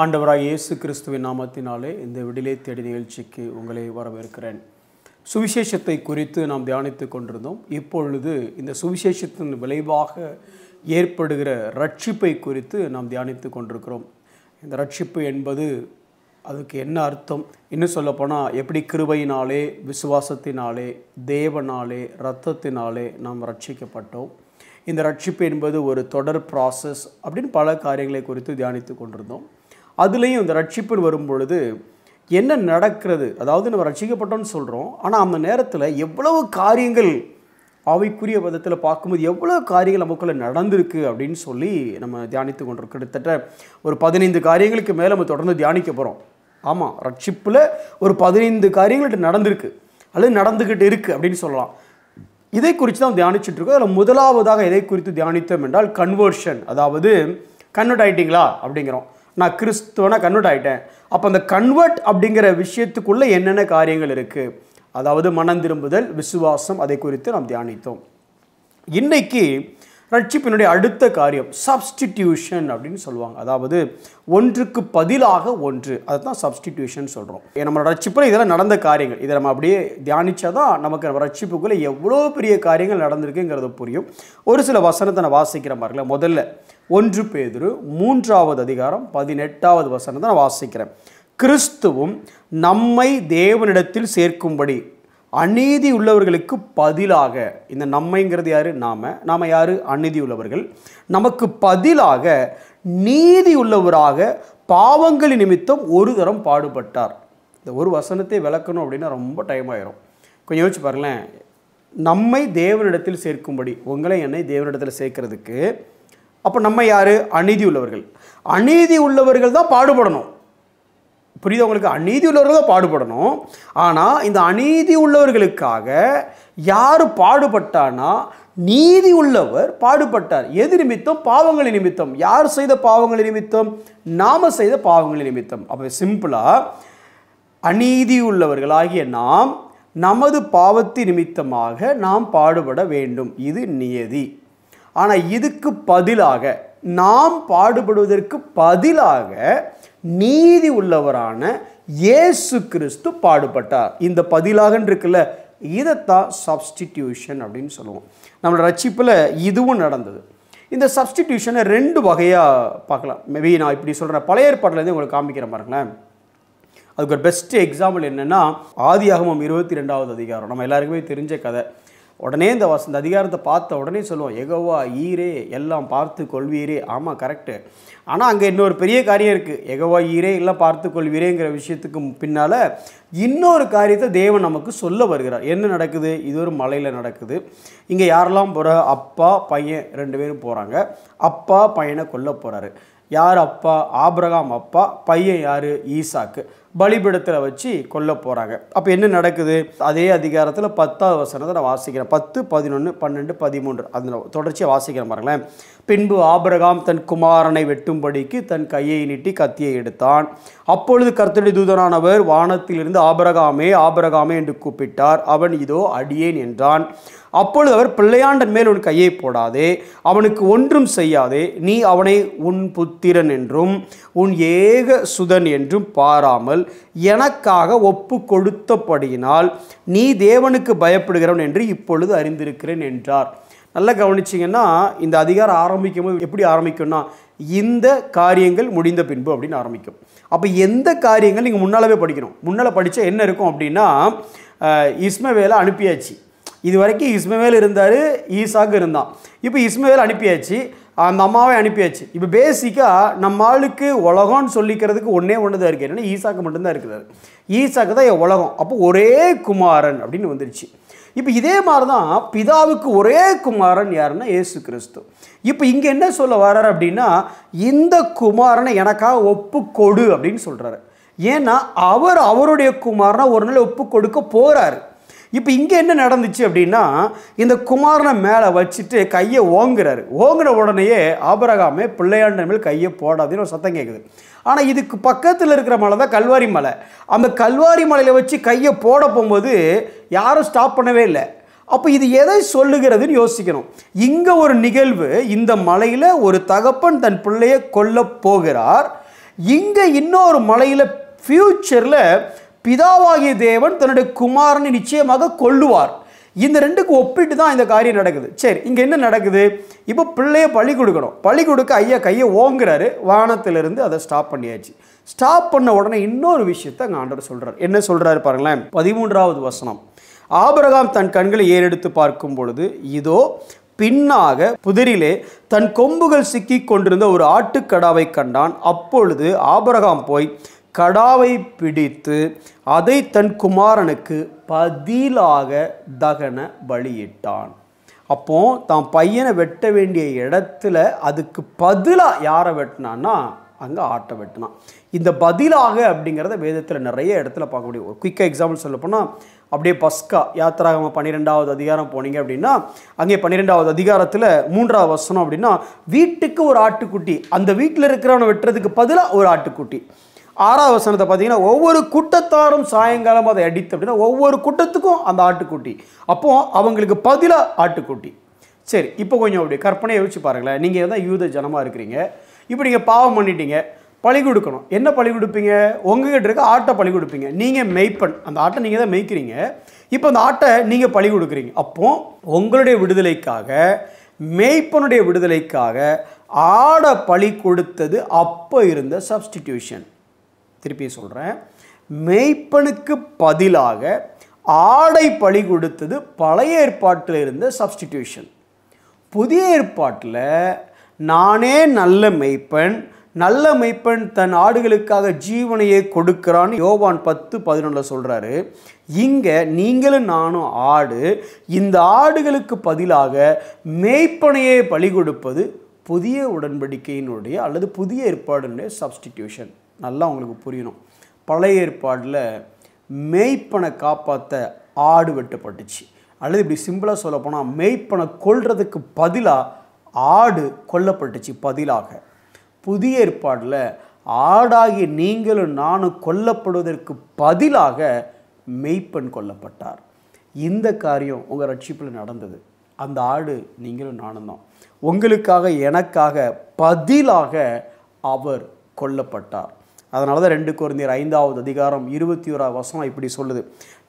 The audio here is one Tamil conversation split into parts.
ஆண்டவராய் இயேசு கிறிஸ்துவின் நாமத்தினாலே இந்த விடிலை தேடி நிகழ்ச்சிக்கு உங்களை வரவேற்கிறேன். சுவிசேஷத்தை குறித்து நாம் தியானித்துக் கொண்டிருந்தோம். இப்பொழுது இந்த சுவிசேஷத்தின் விளைவாக ஏற்படுகிற ரட்சிப்பை குறித்து நாம் தியானித்துக் கொண்டிருக்கிறோம். இந்த ரட்சிப்பு என்பது அதுக்கு என்ன அர்த்தம், இன்னும் சொல்லப்போனால் எப்படி கிருபையினாலே, விசுவாசத்தினாலே, தேவனாலே, இரத்தத்தினாலே நாம் ரட்சிக்கப்பட்டோம். இந்த ரட்சிப்பு என்பது ஒரு தொடர் ப்ராசஸ் அப்படின்னு பல காரியங்களை குறித்து தியானித்து கொண்டிருந்தோம். அதுலேயும் இந்த ரட்சிப்புன்னு வரும்பொழுது என்ன நடக்கிறது, அதாவது நம்ம ரட்சிக்கப்பட்டோம்னு சொல்கிறோம், ஆனால் அந்த நேரத்தில் எவ்வளவு காரியங்கள் ஆவிக்குரிய விதத்தில் பார்க்கும்போது எவ்வளோ காரியங்கள் நமக்குள்ளே நடந்திருக்கு அப்படின்னு சொல்லி நம்ம தியானித்து கொண்டிருக்கோம். கிட்டத்தட்ட ஒரு 15 காரியங்களுக்கு மேலே நம்ம தொடர்ந்து தியானிக்க போகிறோம். ஆமாம், ரட்சிப்பில் ஒரு 15 காரியங்கள் நடந்திருக்கு அல்லது நடந்துக்கிட்டு இருக்குது அப்படின்னு சொல்லலாம். இதை குறித்து தான் தியானிச்சுட்டு இருக்கோம். அதில் முதலாவதாக எதை குறித்து தியானித்தோம் என்றால் கன்வர்ஷன், அதாவது கன்வெர்ட் ஆகிட்டீங்களா அப்படிங்கிறோம். நான் கிறிஸ்துவனா கன்வெர்ட் ஆகிட்டேன். அப்போ அந்த கன்வெர்ட் அப்படிங்கிற விஷயத்துக்குள்ளே என்னென்ன காரியங்கள் இருக்குது, அதாவது மனம் திரும்புதல், விசுவாசம், அதை குறித்து நாம் தியானித்தோம். இன்னைக்கு ரட்சிப்பினுடைய அடுத்த காரியம் சப்ஸ்டிடியூஷன் அப்படின்னு சொல்லுவாங்க. அதாவது ஒன்றுக்கு பதிலாக ஒன்று, அதுதான் சப்ஸ்டிடியூஷன் சொல்கிறோம். நம்ம ரட்சிப்பில் இதெல்லாம் நடந்த காரியங்கள், இதை நம்ம அப்படியே தியானிச்சாதான் நமக்கு நம்ம ரட்சிப்புக்குள்ளே எவ்வளோ பெரிய காரியங்கள் நடந்திருக்குங்கிறது புரியும். ஒரு சில வசனத்தை நான் வாசிக்கிற மாதிரில முதல்ல 1 பேதுரு 3வது அதிகாரம் 18வது வசனத்தை நான் வாசிக்கிறேன். கிறிஸ்துவும் நம்மை தேவனிடத்தில் சேர்க்கும்படி அநீதி உள்ளவர்களுக்கு பதிலாக, இந்த நம்மைங்கிறது யாரு? நாம யாரு? அநீதி உள்ளவர்கள். நமக்கு பதிலாக நீதி உள்ளவராக பாவங்களின் நிமித்தம் ஒரு தரம் பாடுபட்டார். இந்த ஒரு வசனத்தை விளக்கணும் அப்படின்னா ரொம்ப டைம் ஆயிரும். கொஞ்சம் யோசிச்சு பாருங்களேன். நம்மை தேவனிடத்தில் சேர்க்கும்படி, உங்களை என்னை தேவனிடத்தில் சேர்க்கிறதுக்கு, அப்போ நம்ம யாரு? அநீதி உள்ளவர்கள். அநீதி உள்ளவர்கள் தான் பாடுபடணும். புரியுது உங்களுக்கு? அநீதி உள்ளவர்கள் தான் பாடுபடணும். ஆனால் இந்த அநீதி உள்ளவர்களுக்காக யார் பாடுபட்டானா, நீதி உள்ளவர் பாடுபட்டார். எது நிமித்தம்? பாவங்களின் நிமித்தம். யார் செய்த பாவங்களின் நிமித்தம்? நாம செய்த பாவங்களின் நிமித்தம். அப்போ சிம்பிளாக அநீதி உள்ளவர்களாகிய நாம் நமது பாவத்தின் நிமித்தமாக நாம் பாடுபட வேண்டும். இது நியதி. ஆனால் இதுக்கு பதிலாக, நாம் பாடுபடுவதற்கு பதிலாக நீதி உள்ளவரான இயேசு கிறிஸ்து பாடுபட்டார். இந்த பதிலாகன்னு இருக்குல்ல, இதைத்தான் சப்ஸ்டிடியூஷன் அப்படின்னு சொல்லுவோம். நம்மளோட ரட்சிப்பில் இதுவும் நடந்தது. இந்த சப்ஸ்டிடியூஷனை 2 வகையாக பார்க்கலாம். மேபி நான் இப்படி சொல்கிறேன், பழைய ஏற்பாட்டிலேருந்து உங்களுக்கு காமிக்கிறேன் பாருங்களேன். அதுக்கு ஒரு பெஸ்ட் எக்ஸாம்பிள் என்னென்னா, ஆதியாகமம் 22வது அதிகாரம். நம்ம எல்லாருக்குமே தெரிஞ்ச கதை. உடனே இந்த அதிகாரத்தை பார்த்த உடனே சொல்லுவோம், யெகோவா ஈரே எல்லாம் பார்த்து கொள்வீரே. ஆமாம், கரெக்டு. ஆனால் அங்கே இன்னொரு பெரிய காரியம் இருக்குது. யெகோவா ஈரே எல்லாம் பார்த்து கொள்வீரேங்கிற விஷயத்துக்கு பின்னால் இன்னொரு காரியத்தை தேவன் நமக்கு சொல்ல வருகிறார். என்ன நடக்குது? இது ஒரு மலையில் நடக்குது. இங்கே யாரெல்லாம் போகிற? அப்பா பையன் 2 பேரும் போகிறாங்க. அப்பா பையனை கொல்ல போகிறாரு. யார் அப்பா? ஆபிரகாம் அப்பா. பையன் யார்? ஈசாக்கு. பலிபீடத்தில் வச்சு கொல்ல போகிறாங்க. அப்போ என்ன நடக்குது? அதே அதிகாரத்தில் 10வது வசனத்தை நான் வாசிக்கிறேன். 10, 11, 12, 13 அந்த தொடர்ச்சியாக வாசிக்கிறேன் பாருங்களேன். பின்பு ஆபிரகாம் தன் குமாரனை வெட்டும்படிக்கு தன் கையை நீட்டி கத்தியை எடுத்தான். அப்பொழுது கர்த்தருடைய தூதனானவர் வானத்திலிருந்து ஆபிரகாமே ஆபிரகாமே என்று கூப்பிட்டார். அவன் இதோ அடியேன் என்றான். அப்பொழுது அவர், பிள்ளையாண்டன் மேல் உன் கையை போடாதே, அவனுக்கு ஒன்றும் செய்யாதே, நீ அவனை உன் புத்திரன் என்றும் உன் ஏக சுதன் என்றும் பாராமல் எனக்காக ஒப்பு கொடுத்தபடியினால் நீ தேவனுக்கு பயப்படுகிறவன் என்று இப்பொழுது அறிந்திருக்கிறேன் என்றார். நல்லா கவனிச்சிங்கன்னா, இந்த அதிகாரம் ஆரம்பிக்கும் போது எப்படி ஆரம்பிக்கும்னா, இந்த காரியங்கள் முடிந்த பின்பு அப்படின்னு ஆரம்பிக்கும். அப்போ எந்த காரியங்கள் நீங்கள் முன்னாலவே படிக்கணும். முன்னால் படித்தா என்ன இருக்கும் அப்படின்னா, இஸ்மவேலை அனுப்பியாச்சு. இது வரைக்கும் இஸ்மவேல் இருந்தார், ஈசாக்கு இருந்தான். இப்போ இஸ்மவேல் அனுப்பியாச்சு, அந்த அம்மாவை அனுப்பியாச்சு. இப்போ பேசிக்காக நம்ம ஆளுக்கு உலகம்னு சொல்லிக்கிறதுக்கு ஒன்றே ஒன்று தான் இருக்குது. என்னென்னா ஈசாக்கு மட்டும்தான் இருக்கிறார். ஈசாக்கு தான் என் உலகம். அப்போ ஒரே குமாரன் அப்படின்னு வந்துருச்சு. இப்போ இதே மாதிரி தான் பிதாவுக்கு ஒரே குமாரன் யாருன்னா இயேசு கிறிஸ்து. இப்போ இங்கே என்ன சொல்ல வர்றாரு அப்படின்னா, இந்த குமாரனை எனக்காக ஒப்பு கொடு அப்படின்னு சொல்கிறாரு. ஏன்னா அவருடைய குமாரனை ஒரு நாள் ஒப்பு கொடுக்க போகிறாரு. இப்போ இங்கே என்ன நடந்துச்சு அப்படின்னா, இந்த குமாரனை மேலே வச்சுட்டு கையை ஓங்குறாரு. ஓங்கின உடனேயே ஆபிரகாமே பிள்ளையாண்டன் மேல் கையை போடாதுன்னு ஒரு சத்தம் கேட்குது. ஆனால் இதுக்கு பக்கத்தில் இருக்கிற மலை தான் கல்வாரி மலை. அந்த கல்வாரி மலையில் வச்சு கையை போட போகும்போது யாரும் ஸ்டாப் பண்ணவே இல்லை. அப்போ இது எதை சொல்லுகிறதுன்னு யோசிக்கணும். இங்கே ஒரு நிகழ்வு, இந்த மலையில் ஒரு தகப்பன் தன் பிள்ளையை கொல்ல போகிறார். இங்கே இன்னொரு மலையில் ஃபியூச்சரில் பிதாவாகிய தேவன் தன்னுடைய குமாரனை நிச்சயமாக கொல்லுவார். இந்த ரெண்டுக்கு ஒப்பிட்டு தான் இந்த காரியம் நடக்குது. சரி, இங்கே என்ன நடக்குது? இப்போ பிள்ளைய பலி கொடுக்கணும். பலி கொடுக்க ஐயா கையை ஓங்குறாரு, வானத்திலிருந்து அதை ஸ்டாப் பண்ணியாச்சு. ஸ்டாப் பண்ண உடனே இன்னொரு விஷயத்தை அங்கே ஆண்டவர் சொல்கிறார். என்ன சொல்கிறாரு பாருங்களேன், 13வது வசனம். ஆபிரகாம் தன் கண்களை ஏறெடுத்து பார்க்கும் பொழுது இதோ பின்னாக புதிரிலே தன் கொம்புகள் சிக்கி கொண்டிருந்த ஒரு ஆட்டுக்கடாவை கண்டான். அப்பொழுது ஆபிரகாம் போய் கடாவை பிடித்து அதை தன் குமாரனுக்கு பதிலாக தகன பலியிட்டான். அப்போ தான் பையனை வெட்ட வேண்டிய இடத்துல அதுக்கு பதிலாக யாரை வெட்டினான்னா அங்கே ஆட்டை வெட்டினான். இந்த பதிலாக அப்படிங்கிறத வேதத்தில் நிறைய இடத்துல பார்க்க முடியும். ஒரு குயிக்காக எக்ஸாம்பிள் சொல்ல போனால் அப்படியே பஸ்கா யாத்திராகம 12வது அதிகாரம் போனீங்க அப்படின்னா அங்கே 12வது அதிகாரத்தில் 3வது வசனம் அப்படின்னா வீட்டுக்கு ஒரு ஆட்டுக்குட்டி, அந்த வீட்டில் இருக்கிறவனை வெட்டுறதுக்கு பதிலாக ஒரு ஆட்டுக்குட்டி. 6வது வசனத்தை பார்த்தீங்கன்னா ஒவ்வொரு கூட்டத்தாரும் சாயங்காலம் அதை அடித்து அப்படின்னா ஒவ்வொரு கூட்டத்துக்கும் அந்த ஆட்டுக்குட்டி. அப்போது அவங்களுக்கு பதிலாக ஆட்டுக்குட்டி. சரி, இப்போ கொஞ்சம் அப்படி கற்பனையை யோசிச்சு பாருங்களேன். நீங்கள் தான் யூத ஜனமாக இருக்கிறீங்க. இப்போ நீங்கள் பாவம் பண்ணிட்டீங்க, பலி கொடுக்கணும். என்ன பலி கொடுப்பீங்க? உங்ககிட்ட இருக்க ஆட்டை பலி கொடுப்பீங்க. நீங்கள் மெய்ப்பன், அந்த ஆட்டை நீங்கள் தான் மெய்க்கிறீங்க. இப்போ அந்த ஆட்டை நீங்கள் பலி கொடுக்குறீங்க. அப்போது உங்களுடைய விடுதலைக்காக, மெய்ப்பனுடைய விடுதலைக்காக ஆடை பலி கொடுத்தது அப்போ இருந்த சப்ஸ்டிடியூஷன். திருப்பி சொல்கிறேன், மெய்ப்பனுக்கு பதிலாக ஆடை பலி கொடுத்தது பழைய ஏற்பாட்டில் இருந்த சப்ஸ்டிடியூஷன். புதிய ஏற்பாட்டில் நானே நல்ல மெய்ப்பன், நல்ல மெய்ப்பன் தன் ஆடுகளுக்காக ஜீவனையே கொடுக்கிறான்னு யோவான் 10:11 சொல்கிறாரு. இங்கே நீங்களும் நானும் ஆடு, இந்த ஆடுகளுக்கு பதிலாக மெய்ப்பனையே பலி கொடுப்பது புதிய உடன்படிக்கையினுடைய அல்லது புதிய ஏற்பாடுடைய சப்ஸ்டிடியூஷன். நல்லா உங்களுக்கு புரியணும். பழைய ஏற்பாடில் மெய்ப்பனை காப்பாற்ற ஆடு வெட்டப்பட்டுச்சு. அல்லது இப்படி சிம்பிளாக சொல்ல போனால் மெய்ப்பனை கொல்றதுக்கு பதிலாக ஆடு கொல்லப்பட்டுச்சு பதிலாக. புதிய ஏற்பாடில் ஆடாகி நீங்களும் நானும் கொல்லப்படுவதற்கு பதிலாக மெய்ப்பன் கொல்லப்பட்டார். இந்த காரியம் உங்கள் ரட்சிப்பில் நடந்தது. அந்த ஆடு நீங்களும் நானும் தான். உங்களுக்காக எனக்காக பதிலாக அவர் கொல்லப்பட்டார். அதனால தான் 2 கொரிந்தியர் 5வது அதிகாரம் 21வது வசனம் இப்படி சொல்லுது,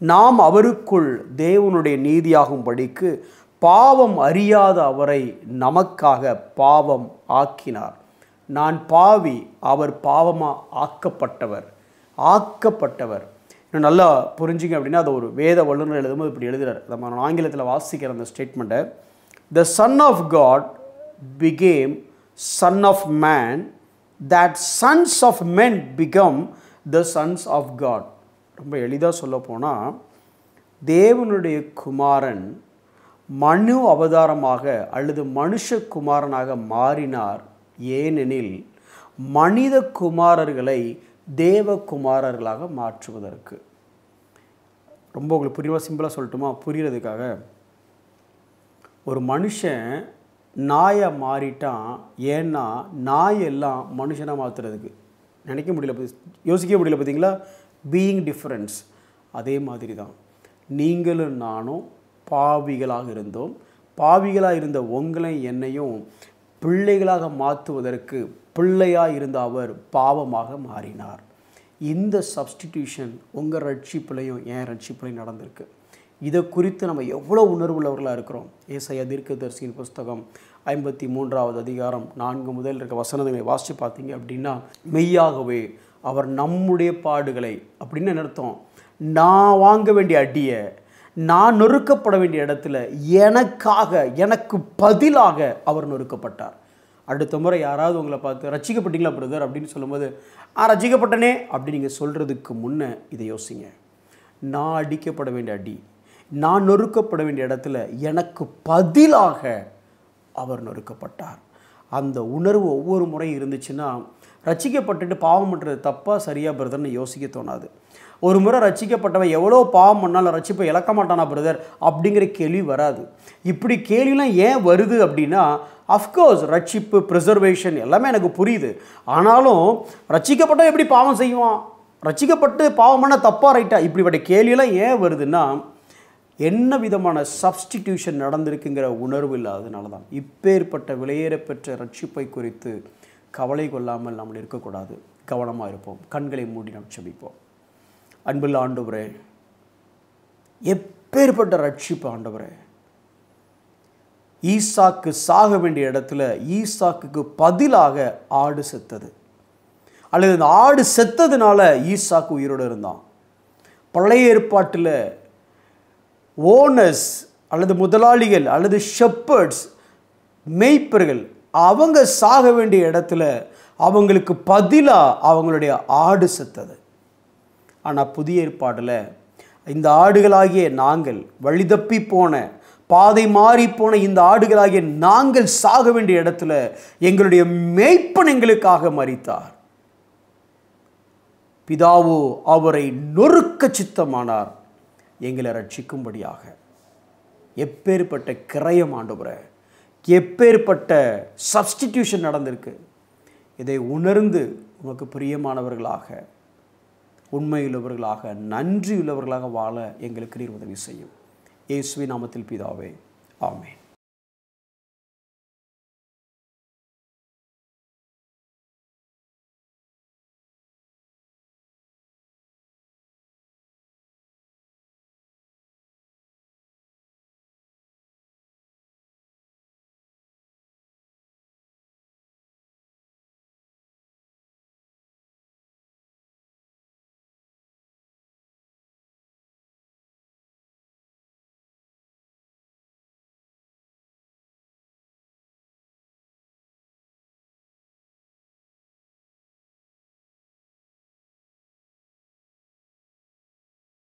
நாம் அவருக்குள் தேவனுடைய நீதியாகும்படிக்கு பாவம் அறியாத அவரை நமக்காக பாவம் ஆக்கினார். நான் பாவி, அவர் பாவமாக ஆக்கப்பட்டவர். இன்னும் நல்லா புரிஞ்சுங்க அப்படின்னா அது ஒரு வேத வல்லுநர் எழுதும்போது இப்படி எழுதுறார். நம்ம ஆங்கிலத்தில் வாசிக்கிற அந்த ஸ்டேட்மெண்ட்டை, the son of God became son of man, that sons of men become the sons of God. ரொம்ப எளிதாக சொல்ல போனால் தேவனுடைய குமாரன் மனு அவதாரமாக அல்லது மனுஷகுமாரனாக மாறினார். ஏனெனில் மனித குமாரர்களை தேவகுமாரர்களாக மாற்றுவதற்கு. ரொம்ப உங்களுக்கு புரியுமா? சிம்பிளாக சொல்லட்டுமா? புரிகிறதுக்காக, ஒரு மனுஷன் நாயை மாறிட்டான். ஏன்னா நாய் எல்லாம் மனுஷனாக மாற்றுறதுக்கு நினைக்க முடியல, யோசிக்க முடியல. பார்த்தீங்களா? Being difference. அதே மாதிரி தான் நீங்களும் நானும் பாவிகளாக இருந்தோம். பாவிகளாக இருந்த உங்களை என்னையும் பிள்ளைகளாக மாற்றுவதற்கு பிள்ளையாக இருந்த அவர் பாவமாக மாறினார். இந்த சப்ஸ்டிடியூஷன் உங்கள் ரட்சிப்பிலையும் என் ரட்சிப்பிலையும் நடந்திருக்கு. இதை குறித்து நம்ம எவ்வளோ உணர்வுள்ளவர்களாக இருக்கிறோம். ஏசாயா தீர்க்கதரிசியின் புஸ்தகம் 53வது அதிகாரம் 4 முதல் இருக்க வசனங்களை வாசித்து பார்த்தீங்க அப்படின்னா, மெய்யாகவே அவர் நம்முடைய பாடுகளை அப்படின்னு அர்த்தம், நான் வாங்க வேண்டிய அடியை, நான் நொறுக்கப்பட வேண்டிய இடத்துல எனக்கு பதிலாக அவர் நொறுக்கப்பட்டார். அடுத்த முறை யாராவது உங்களை பார்த்து ரட்சிக்கப்பட்டீங்களா பிரதர் அப்படின்னு சொல்லும்போது, ரட்சிக்கப்பட்டனே அப்படி நீங்கள் சொல்கிறதுக்கு முன்னே இதை யோசிங்க. நான் அடிக்கப்பட வேண்டிய அடி, நான் நொறுக்கப்பட வேண்டிய இடத்துல எனக்கு பதிலாக அவர் நொறுக்கப்பட்டார். அந்த உணர்வு ஒவ்வொரு முறையும் இருந்துச்சுன்னா ரட்சிக்கப்பட்டுட்டு பாவம் பண்ணுறது தப்பாக சரியாக பிரதர்னு யோசிக்க தோணாது. ஒரு முறை ரட்சிக்கப்பட்டவன் எவ்வளோ பாவம் பண்ணாலும் ரட்சிப்பை இழக்க மாட்டானா பிரதர் அப்படிங்கிற கேள்வி வராது. இப்படி கேள்விலாம் ஏன் வருது அப்படின்னா, அஃப்கோர்ஸ் ரட்சிப்பு, ப்ரிசர்வேஷன் எல்லாமே எனக்கு புரியுது. ஆனாலும் ரட்சிக்கப்பட்டவன் எப்படி பாவம் செய்வான், ரட்சிக்கப்பட்டு பாவம் பண்ண தப்பா ரைட்டா, இப்படிப்பட்ட கேள்வியெல்லாம் ஏன் வருதுன்னா என்ன விதமான சப்ஸ்டிடியூஷன் நடந்திருக்குங்கிற உணர்வு இல்லாததுனால தான். இப்பேற்பட்ட விலையேற பெற்ற ரட்சிப்பை குறித்து கவலை கொள்ளாமல் நம்ம இருக்கக்கூடாது. கவனமாக இருப்போம். கண்களை மூடி நாம் ஜெபிப்போம். அன்புள்ள ஆண்டவரே, எப்பேற்பட்ட ரட்சிப்பு ஆண்டவரே. ஈசாக்கு சாக வேண்டிய இடத்துல ஈசாக்குக்கு பதிலாக ஆடு செத்தது, அல்லது அந்த ஆடு செத்ததுனால ஈசாக்கு உயிரோடு இருந்தான். பழைய ஏற்பாட்டில் ஓனர்ஸ் அல்லது முதலாளிகள் அல்லது ஷெப்பர்ட்ஸ், மேய்ப்பர்கள், அவங்க சாக வேண்டிய இடத்துல அவங்களுக்கு பதிலாக அவங்களுடைய ஆடு செத்தது. ஆனால் புதிய ஏற்பாடில் இந்த ஆடுகளாகிய நாங்கள், வழிதப்பி போன, பாதை மாறி போன இந்த ஆடுகளாகிய நாங்கள் சாக வேண்டிய இடத்துல எங்களுடைய மேய்ப்பன் எங்களுக்காக மரித்தார். பிதாவோ அவரை நொறுக்க சித்தமானார் எங்களை ரட்சிக்கும்படியாக. எப்பேற்பட்ட கிரயம் ஆண்டவரே, எப்பேற்பட்ட சப்ஸ்டிடியூஷன் நடந்திருக்கு. இதை உணர்ந்து உமக்கு பிரியமானவர்களாக, உண்மையுள்ளவர்களாக, நன்றியுள்ளவர்களாக வாழ எங்களுக்கு நீர் உதவி செய்யும். இயேசுவின் நாமத்தில் பிதாவே, ஆமென்.